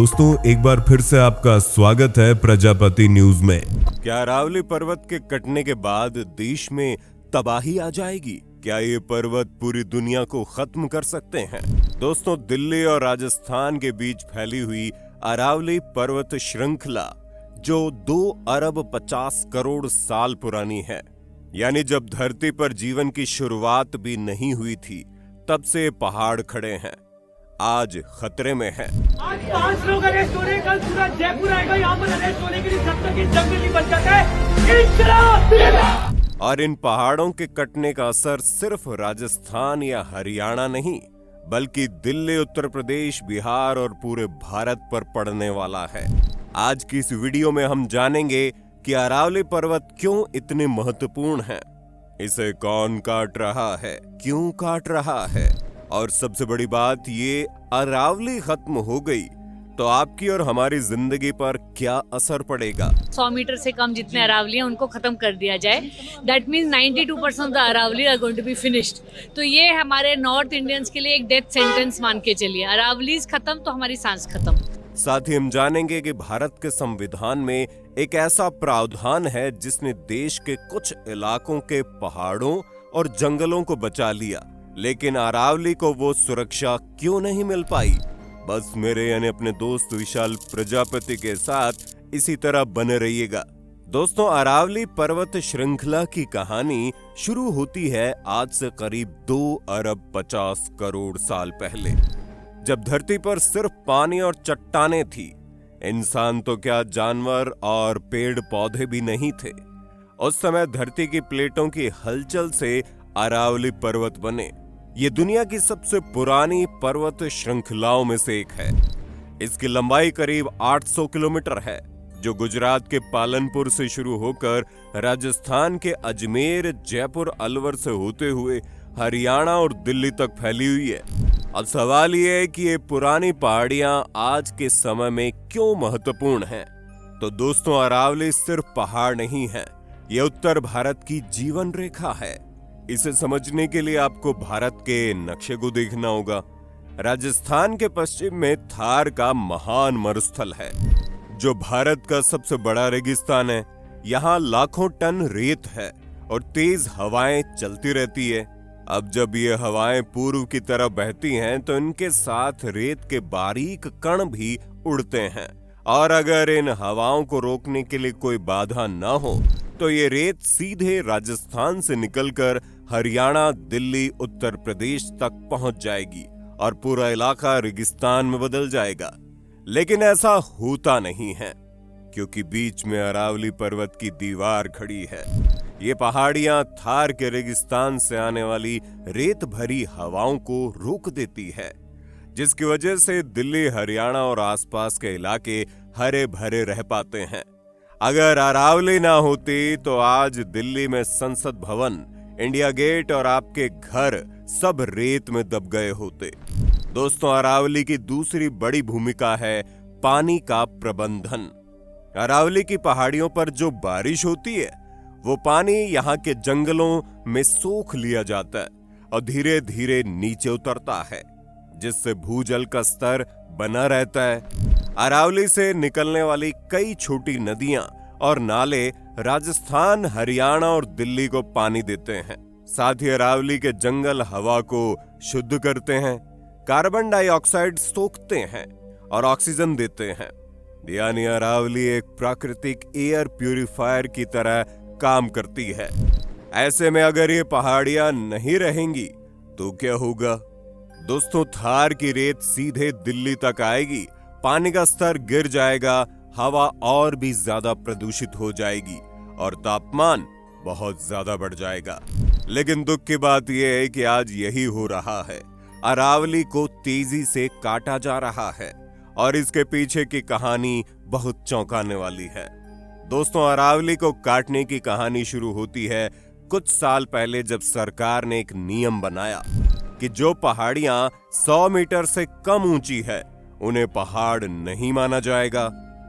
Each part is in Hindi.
दोस्तों एक बार फिर से आपका स्वागत है प्रजापति न्यूज में। क्या अरावली पर्वत के कटने के बाद देश में तबाही आ जाएगी? क्या ये पर्वत पूरी दुनिया को खत्म कर सकते हैं? दोस्तों, दिल्ली और राजस्थान के बीच फैली हुई अरावली पर्वत श्रृंखला जो 2 अरब 50 करोड़ साल पुरानी है, यानी जब धरती पर जीवन की शुरुआत भी नहीं हुई थी तब से पहाड़ खड़े हैं, आज खतरे में है। आज 5 लोग अरेस्ट हो रहे हैं, कल पूरा जयपुर आएगा यहाँ पर अरेस्ट होने के लिए, जब तक इस जंगल नहीं बच जाता है। और इन पहाड़ों के कटने का असर सिर्फ राजस्थान या हरियाणा नहीं, बल्कि दिल्ली, उत्तर प्रदेश, बिहार और पूरे भारत पर पड़ने वाला है। आज की इस वीडियो में हम जानेंगे कि अरावली पर्वत क्यों इतने महत्वपूर्ण है, इसे कौन काट रहा है, क्यों काट रहा है, और सबसे बड़ी बात, ये अरावली खत्म हो गई तो आपकी और हमारी जिंदगी पर क्या असर पड़ेगा। 100 मीटर से कम जितने अरावली हैं उनको खत्म कर दिया जाए। That means 92% of the Aravali are going to be finished. तो ये हमारे नॉर्थ इंडियंस के लिए एक डेथ सेंटेंस मान के चलिए। अरावलीज खत्म तो हमारी सांस खत्म। साथ ही हम जानेंगे कि भारत के संविधान में एक ऐसा प्रावधान है जिसने देश के कुछ इलाकों के पहाड़ों और जंगलों को बचा लिया, लेकिन अरावली को वो सुरक्षा क्यों नहीं मिल पाई। बस मेरे यानी अपने दोस्त विशाल प्रजापति के साथ इसी तरह बने रहिएगा। दोस्तों, अरावली पर्वत श्रृंखला की कहानी शुरू होती है आज से करीब 2 अरब 50 करोड़ साल पहले, जब धरती पर सिर्फ पानी और चट्टानें थी। इंसान तो क्या, जानवर और पेड़ पौधे भी नहीं थे। उस समय धरती की प्लेटों की हलचल से अरावली पर्वत बने। ये दुनिया की सबसे पुरानी पर्वत श्रृंखलाओं में से एक है। इसकी लंबाई करीब 800 किलोमीटर है, जो गुजरात के पालनपुर से शुरू होकर राजस्थान के अजमेर, जयपुर, अलवर से होते हुए हरियाणा और दिल्ली तक फैली हुई है। अब सवाल ये है कि ये पुरानी पहाड़ियां आज के समय में क्यों महत्वपूर्ण हैं? तो दोस्तों, अरावली सिर्फ पहाड़ नहीं है, ये उत्तर भारत की जीवन रेखा है। इसे समझने के लिए आपको भारत के नक्शे को देखना होगा। राजस्थान के पश्चिम में थार का महान मरुस्थल है, जो भारत का सबसे बड़ा रेगिस्तान है। यहाँ लाखों टन रेत है और तेज हवाएं चलती रहती है। अब जब ये हवाएं पूर्व की तरफ बहती हैं तो इनके साथ रेत के बारीक कण भी उड़ते हैं, और अगर इन हवाओं को रोकने के लिए कोई बाधा न हो तो ये रेत सीधे राजस्थान से निकलकर हरियाणा, दिल्ली, उत्तर प्रदेश तक पहुंच जाएगी और पूरा इलाका रेगिस्तान में बदल जाएगा। लेकिन ऐसा होता नहीं है, क्योंकि बीच में अरावली पर्वत की दीवार खड़ी है। ये पहाड़ियां थार के रेगिस्तान से आने वाली रेत भरी हवाओं को रोक देती है, जिसकी वजह से दिल्ली, हरियाणा और आसपास के इलाके हरे भरे रह पाते हैं। अगर अरावली ना होती तो आज दिल्ली में संसद भवन, इंडिया गेट और आपके घर सब रेत में दब गए होते। दोस्तों, अरावली की दूसरी बड़ी भूमिका है पानी का प्रबंधन। अरावली की पहाड़ियों पर जो बारिश होती है, वो पानी यहाँ के जंगलों में सोख लिया जाता है और धीरे धीरे नीचे उतरता है, जिससे भूजल का स्तर बना रहता है। अरावली से निकलने वाली कई छोटी नदियां और नाले राजस्थान, हरियाणा और दिल्ली को पानी देते हैं। साथ ही अरावली के जंगल हवा को शुद्ध करते हैं, कार्बन डाइऑक्साइड सोखते हैं और ऑक्सीजन देते हैं। यानी अरावली एक प्राकृतिक एयर प्यूरिफायर की तरह काम करती है। ऐसे में अगर ये पहाड़ियां नहीं रहेंगी तो क्या होगा? दोस्तों, थार की रेत सीधे दिल्ली तक आएगी, पानी का स्तर गिर जाएगा, हवा और भी ज्यादा प्रदूषित हो जाएगी और तापमान बहुत ज्यादा बढ़ जाएगा। लेकिन दुख की बात यह है कि आज यही हो रहा है। अरावली को तेजी से काटा जा रहा है और इसके पीछे की कहानी बहुत चौंकाने वाली है। दोस्तों, अरावली को काटने की कहानी शुरू होती है कुछ साल पहले, जब सरकार ने एक नियम बनाया कि जो पहाड़ियां 100 मीटर से कम ऊंची है उन्हें पहाड़ नहीं माना जाएगा।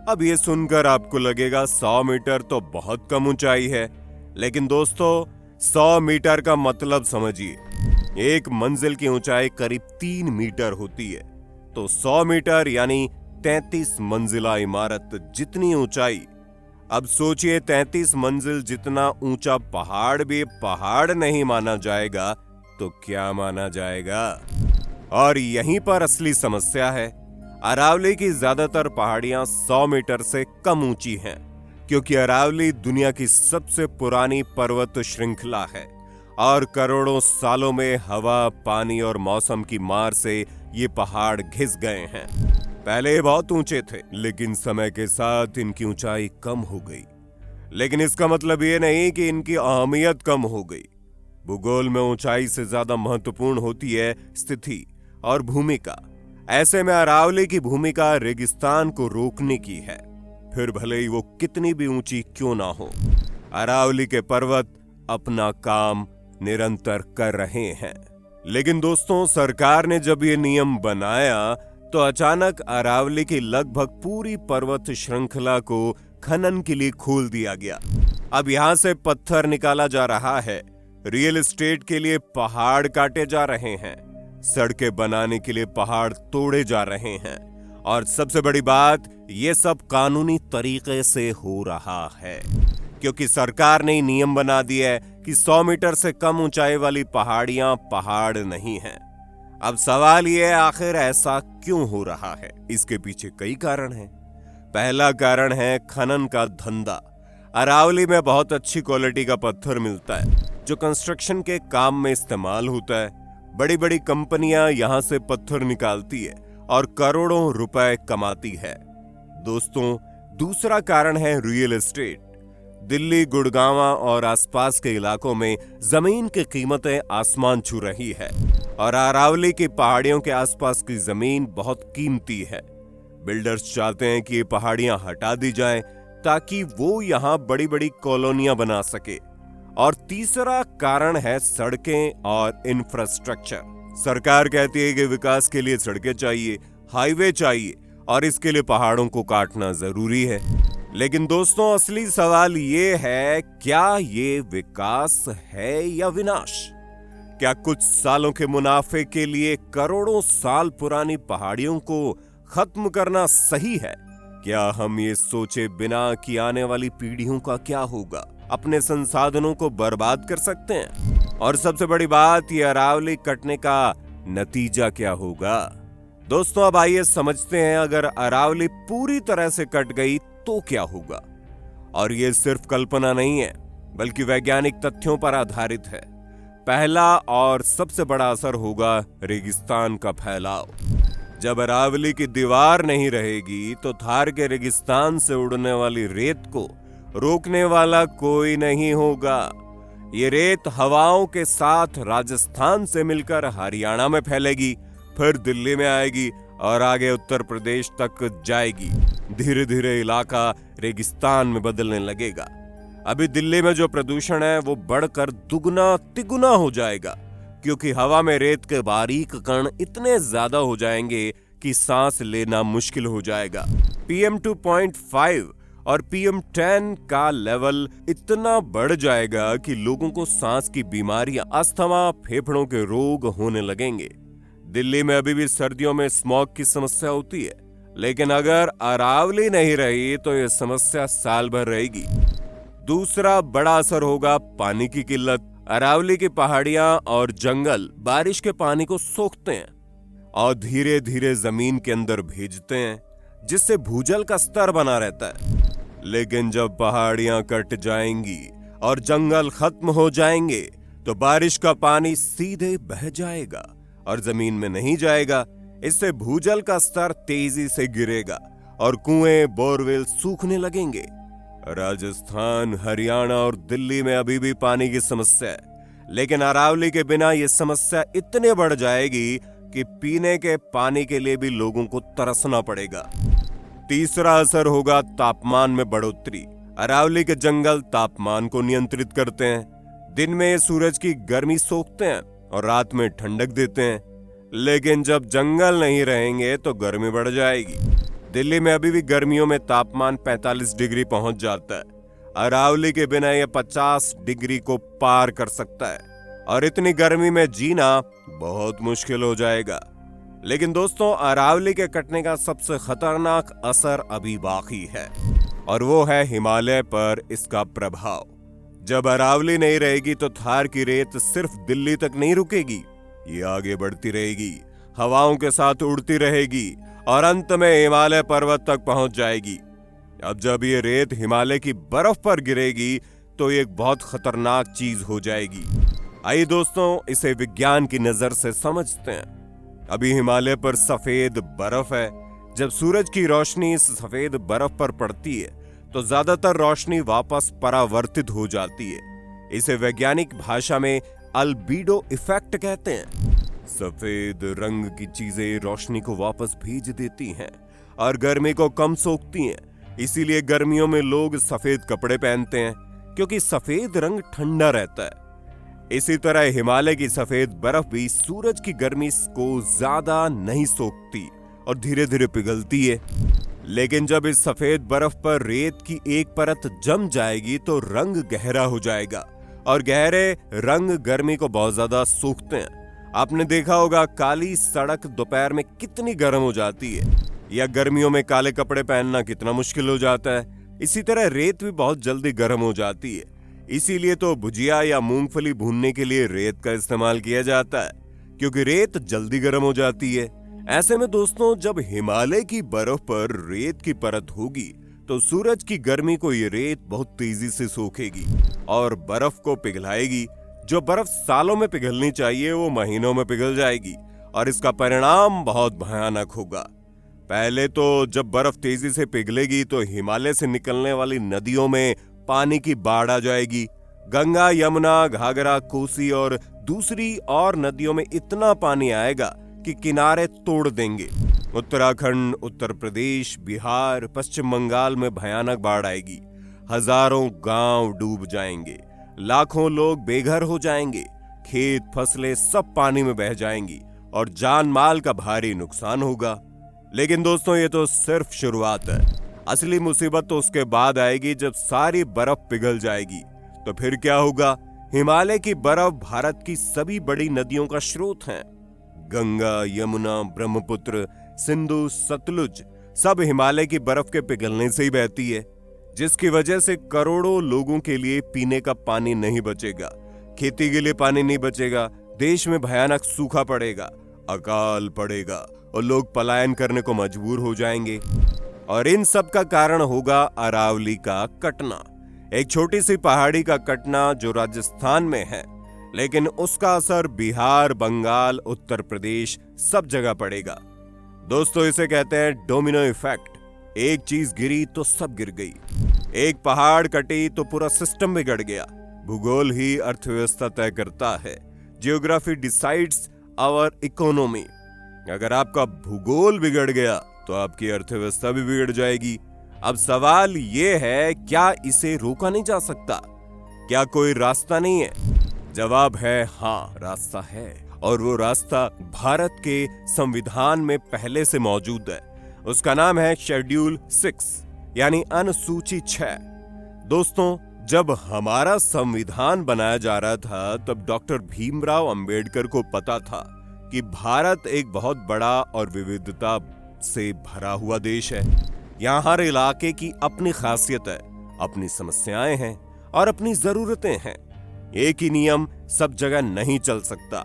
अब ये सुनकर आपको लगेगा 100 मीटर तो बहुत कम ऊंचाई है, लेकिन दोस्तों 100 मीटर का मतलब समझिए। एक मंजिल की ऊंचाई करीब 3 मीटर होती है, तो 100 मीटर यानी 33 मंजिला इमारत जितनी ऊंचाई। अब सोचिए 33 मंजिल जितना ऊंचा पहाड़ भी पहाड़ नहीं माना जाएगा तो क्या माना जाएगा। और यहीं पर असली समस्या है। अरावली की ज्यादातर पहाड़ियां 100 मीटर से कम ऊंची हैं, क्योंकि अरावली दुनिया की सबसे पुरानी पर्वत श्रृंखला है और करोड़ों सालों में हवा, पानी और मौसम की मार से ये पहाड़ घिस गए हैं। पहले ये बहुत ऊंचे थे, लेकिन समय के साथ इनकी ऊंचाई कम हो गई। लेकिन इसका मतलब ये नहीं कि इनकी अहमियत कम हो गई। भूगोल में ऊंचाई से ज्यादा महत्वपूर्ण होती है स्थिति और भूमिका। ऐसे में अरावली की भूमिका रेगिस्तान को रोकने की है, फिर भले ही वो कितनी भी ऊंची क्यों ना हो। अरावली के पर्वत अपना काम निरंतर कर रहे हैं। लेकिन दोस्तों, सरकार ने जब ये नियम बनाया तो अचानक अरावली की लगभग पूरी पर्वत श्रृंखला को खनन के लिए खोल दिया गया। अब यहां से पत्थर निकाला जा रहा है, रियल एस्टेट के लिए पहाड़ काटे जा रहे हैं, सड़कें बनाने के लिए पहाड़ तोड़े जा रहे हैं, और सबसे बड़ी बात, ये सब कानूनी तरीके से हो रहा है, क्योंकि सरकार ने नियम बना दिया है कि 100 मीटर से कम ऊंचाई वाली पहाड़ियां पहाड़ नहीं हैं। अब सवाल यह है, आखिर ऐसा क्यों हो रहा है? इसके पीछे कई कारण हैं। पहला कारण है खनन का धंधा। अरावली में बहुत अच्छी क्वालिटी का पत्थर मिलता है जो कंस्ट्रक्शन के काम में इस्तेमाल होता है। बड़ी बड़ी कंपनियां यहां से पत्थर निकालती है और करोड़ों रुपए कमाती है। दोस्तों, दूसरा कारण है रियल एस्टेट। दिल्ली, गुड़गांव और आसपास के इलाकों में जमीन की कीमतें आसमान छू रही है और अरावली की पहाड़ियों के आसपास की जमीन बहुत कीमती है। बिल्डर्स चाहते हैं कि ये पहाड़ियां हटा दी जाएं ताकि वो यहां बड़ी बड़ी कॉलोनियां बना सके। और तीसरा कारण है सड़कें और इंफ्रास्ट्रक्चर। सरकार कहती है कि विकास के लिए सड़कें चाहिए, हाईवे चाहिए, और इसके लिए पहाड़ों को काटना जरूरी है। लेकिन दोस्तों, असली सवाल ये है, क्या ये विकास है या विनाश? क्या कुछ सालों के मुनाफे के लिए करोड़ों साल पुरानी पहाड़ियों को खत्म करना सही है? क्या हम ये सोचे बिना कि आने वाली पीढ़ियों का क्या होगा, अपने संसाधनों को बर्बाद कर सकते हैं? और सबसे बड़ी बात, ये अरावली कटने का नतीजा क्या होगा? दोस्तों, अब आइए समझते हैं, अगर अरावली पूरी तरह से कट गई तो क्या होगा। और ये सिर्फ कल्पना नहीं है, बल्कि वैज्ञानिक तथ्यों पर आधारित है। पहला और सबसे बड़ा असर होगा रेगिस्तान का फैलाव। जब अरावली की दीवार नहीं रहेगी तो थार के रेगिस्तान से उड़ने वाली रेत को रोकने वाला कोई नहीं होगा। ये रेत हवाओं के साथ राजस्थान से मिलकर हरियाणा में फैलेगी, फिर दिल्ली में आएगी और आगे उत्तर प्रदेश तक जाएगी। धीरे धीरे इलाका रेगिस्तान में बदलने लगेगा। अभी दिल्ली में जो प्रदूषण है वो बढ़कर दुगना तिगुना हो जाएगा, क्योंकि हवा में रेत के बारीक कण इतने ज्यादा हो जाएंगे कि सांस लेना मुश्किल हो जाएगा। PM 2.5 और PM 10 का लेवल इतना बढ़ जाएगा कि लोगों को सांस की बीमारियां, अस्थमा, फेफड़ों के रोग होने लगेंगे। दिल्ली में अभी भी सर्दियों में स्मॉग की समस्या होती है, लेकिन अगर अरावली नहीं रही तो यह समस्या साल भर रहेगी। दूसरा बड़ा असर होगा पानी की किल्लत। अरावली की पहाड़ियां और जंगल बारिश के पानी को सोखते हैं और धीरे धीरे जमीन के अंदर भेजते हैं, जिससे भूजल का स्तर बना रहता है। लेकिन जब पहाड़ियां कट जाएंगी और जंगल खत्म हो जाएंगे तो बारिश का पानी सीधे बह जाएगा और जमीन में नहीं जाएगा। इससे भूजल का स्तर तेजी से गिरेगा और कुएं, बोरवेल सूखने लगेंगे। राजस्थान, हरियाणा और दिल्ली में अभी भी पानी की समस्या है, लेकिन अरावली के बिना यह समस्या इतने बढ़ जाएगी कि पीने के पानी के लिए भी लोगों को तरसना पड़ेगा। तीसरा असर होगा तापमान में बढ़ोतरी। अरावली के जंगल तापमान को नियंत्रित करते हैं। दिन में सूरज की गर्मी सोखते हैं और रात में ठंडक देते हैं, लेकिन जब जंगल नहीं रहेंगे तो गर्मी बढ़ जाएगी। दिल्ली में अभी भी गर्मियों में तापमान 45 डिग्री पहुंच जाता है। अरावली के बिना यह 50 डिग्री को पार कर सकता है और इतनी गर्मी में जीना बहुत मुश्किल हो जाएगा। लेकिन दोस्तों, अरावली के कटने का सबसे खतरनाक असर अभी बाकी है, और वो है हिमालय पर इसका प्रभाव। जब अरावली नहीं रहेगी तो थार की रेत सिर्फ दिल्ली तक नहीं रुकेगी, ये आगे बढ़ती रहेगी, हवाओं के साथ उड़ती रहेगी और अंत में हिमालय पर्वत तक पहुंच जाएगी। अब जब ये रेत हिमालय की बर्फ पर गिरेगी तो ये एक बहुत खतरनाक चीज हो जाएगी। आइए दोस्तों, इसे विज्ञान की नजर से समझते हैं। अभी हिमालय पर सफेद बर्फ है। जब सूरज की रोशनी इस सफेद बर्फ पर पड़ती है तो ज्यादातर रोशनी वापस परावर्तित हो जाती है। इसे वैज्ञानिक भाषा में अल्बीडो इफेक्ट कहते हैं। सफेद रंग की चीजें रोशनी को वापस भेज देती हैं और गर्मी को कम सोखती हैं। इसीलिए गर्मियों में लोग सफेद कपड़े पहनते हैं, क्योंकि सफेद रंग ठंडा रहता है। इसी तरह हिमालय की सफेद बर्फ भी सूरज की गर्मी को ज्यादा नहीं सोखती और धीरे धीरे पिघलती है। लेकिन जब इस सफेद बर्फ पर रेत की एक परत जम जाएगी तो रंग गहरा हो जाएगा, और गहरे रंग गर्मी को बहुत ज्यादा सोखते हैं। आपने देखा होगा काली सड़क दोपहर में कितनी गर्म हो जाती है, या गर्मियों में काले कपड़े पहनना कितना मुश्किल हो जाता है। इसी तरह रेत भी बहुत जल्दी गर्म हो जाती है। इसीलिए तो भुजिया या मूंगफली भूनने के लिए रेत का इस्तेमाल किया जाता है, क्योंकि रेत जल्दी गर्म हो जाती है। ऐसे में दोस्तों, जब हिमालय की बर्फ पर रेत की परत होगी तो सूरज की गर्मी को ये रेत बहुत तेजी से सोखेगी और बर्फ को पिघलाएगी। जो बर्फ सालों में पिघलनी चाहिए वो महीनों में पिघल जाएगी, और इसका परिणाम बहुत भयानक होगा। पहले तो जब बर्फ तेजी से पिघलेगी तो हिमालय से निकलने वाली नदियों में पानी की बाढ़ आ जाएगी। गंगा, यमुना, घाघरा, कोसी और दूसरी और नदियों में इतना पानी आएगा कि किनारे तोड़ देंगे। उत्तराखंड, उत्तर प्रदेश, बिहार, पश्चिम बंगाल में भयानक बाढ़ आएगी। हजारों गांव डूब जाएंगे, लाखों लोग बेघर हो जाएंगे, खेत फसलें सब पानी में बह जाएंगी और जान माल का भारी नुकसान होगा। लेकिन दोस्तों, ये तो सिर्फ शुरुआत है। असली मुसीबत तो उसके बाद आएगी जब सारी बर्फ पिघल जाएगी। तो फिर क्या होगा? हिमालय की बर्फ भारत की सभी बड़ी नदियों का स्रोत है। गंगा, यमुना, ब्रह्मपुत्र, सिंधु, सतलुज सब हिमालय की बर्फ के पिघलने से ही बहती है, जिसकी वजह से करोड़ों लोगों के लिए पीने का पानी नहीं बचेगा, खेती के लिए पानी नहीं बचेगा, देश में भयानक सूखा पड़ेगा, अकाल पड़ेगा और लोग पलायन करने को मजबूर हो जाएंगे। और इन सब का कारण होगा अरावली का कटना, एक छोटी सी पहाड़ी का कटना जो राजस्थान में है, लेकिन उसका असर बिहार, बंगाल, उत्तर प्रदेश सब जगह पड़ेगा। दोस्तों, इसे कहते हैं डोमिनो इफेक्ट। एक चीज गिरी तो सब गिर गई। एक पहाड़ कटी तो पूरा सिस्टम बिगड़ गया। भूगोल ही अर्थव्यवस्था तय करता है। Geography decides our economy. अगर आपका भूगोल बिगड़ गया तो आपकी अर्थव्यवस्था भी बिगड़ जाएगी। अब सवाल ये है, क्या इसे रोका नहीं जा सकता? क्या कोई रास्ता नहीं है? जवाब है हाँ, रास्ता है, और वो रास्ता भारत के संविधान में पहले से मौजूद है। उसका नाम है शेड्यूल 6 यानी अनुसूची 6। दोस्तों, जब हमारा संविधान बनाया जा रहा था तब डॉक्टर भीमराव अंबेडकर को पता था कि भारत एक बहुत बड़ा और विविधता से भरा हुआ देश है। यहाँ हर इलाके की अपनी खासियत है, अपनी समस्याएं हैं और अपनी जरूरतें हैं। एक ही नियम सब जगह नहीं चल सकता।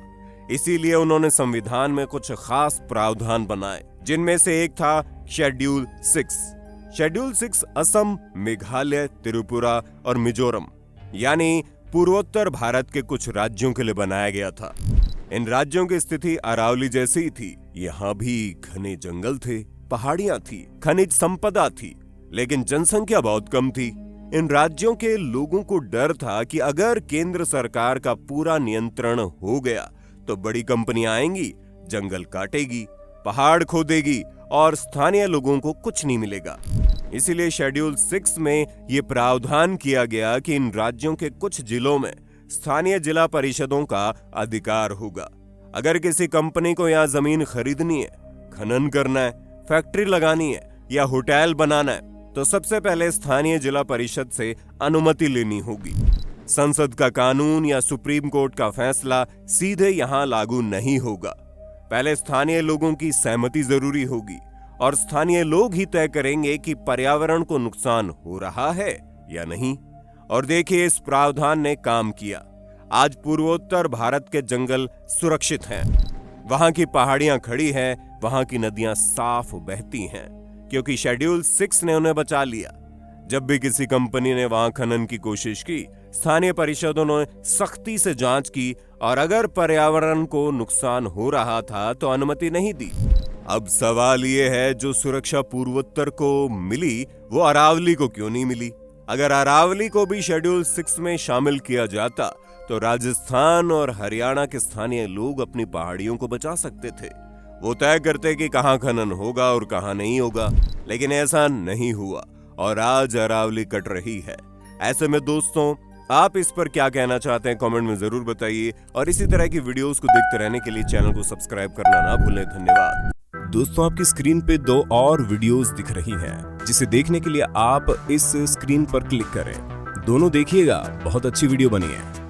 इसीलिए उन्होंने संविधान में कुछ खास प्रावधान बनाए, जिनमें से एक था शेड्यूल 6। शेड्यूल 6 असम, मेघालय, त्रिपुरा और मिजोरम यानी पूर्वोत्तर भारत के कुछ राज्यों के लिए बनाया गया था। इन राज्यों की स्थिति अरावली जैसी ही थी। यहाँ भी घने जंगल थे, पहाड़ियां थी, खनिज संपदा थी, लेकिन जनसंख्या बहुत कम थी। इन राज्यों के लोगों को डर था कि अगर केंद्र सरकार का पूरा नियंत्रण हो गया तो बड़ी कंपनियां आएंगी, जंगल काटेगी, पहाड़ खोदेगी और स्थानीय लोगों को कुछ नहीं मिलेगा। इसीलिए शेड्यूल 6 में यह प्रावधान किया गया कि इन राज्यों के कुछ जिलों में स्थानीय जिला परिषदों का अधिकार होगा। अगर किसी कंपनी को यहाँ जमीन खरीदनी है, खनन करना है, फैक्ट्री लगानी है या होटल बनाना है तो सबसे पहले स्थानीय जिला परिषद से अनुमति लेनी होगी। संसद का कानून या सुप्रीम कोर्ट का फैसला सीधे यहाँ लागू नहीं होगा। पहले स्थानीय लोगों की सहमति जरूरी होगी और स्थानीय लोग ही तय करेंगे कि पर्यावरण को नुकसान हो रहा है या नहीं। और देखिए, इस प्रावधान ने काम किया। आज पूर्वोत्तर भारत के जंगल सुरक्षित हैं। वहां की पहाड़ियां खड़ी हैं, वहां की नदियां साफ बहती हैं, क्योंकि शेड्यूल 6 ने उन्हें बचा लिया। जब भी किसी कंपनी ने वहां खनन की कोशिश की, स्थानीय परिषदों ने सख्ती से जांच की और अगर पर्यावरण को नुकसान हो रहा था तो अनुमति नहीं दी। अब सवाल यह है, जो सुरक्षा पूर्वोत्तर को मिली वो अरावली को क्यों नहीं मिली? अगर अरावली को भी शेड्यूल 6 में शामिल किया जाता तो राजस्थान और हरियाणा के स्थानीय लोग अपनी पहाड़ियों को बचा सकते थे। वो तय करते कि कहां खनन होगा और कहां नहीं होगा, लेकिन ऐसा नहीं हुआ और आज अरावली कट रही है। ऐसे में दोस्तों, आप इस पर क्या कहना चाहते हैं कमेंट में जरूर बताइए और इसी तरह की वीडियोस को देखते रहने के लिए चैनल को सब्सक्राइब करना ना भूलें। धन्यवाद। दोस्तों, आपकी स्क्रीन पे 2 और वीडियोस दिख रही हैं, जिसे देखने के लिए आप इस स्क्रीन पर क्लिक करें। दोनों देखिएगा, बहुत अच्छी वीडियो बनी है।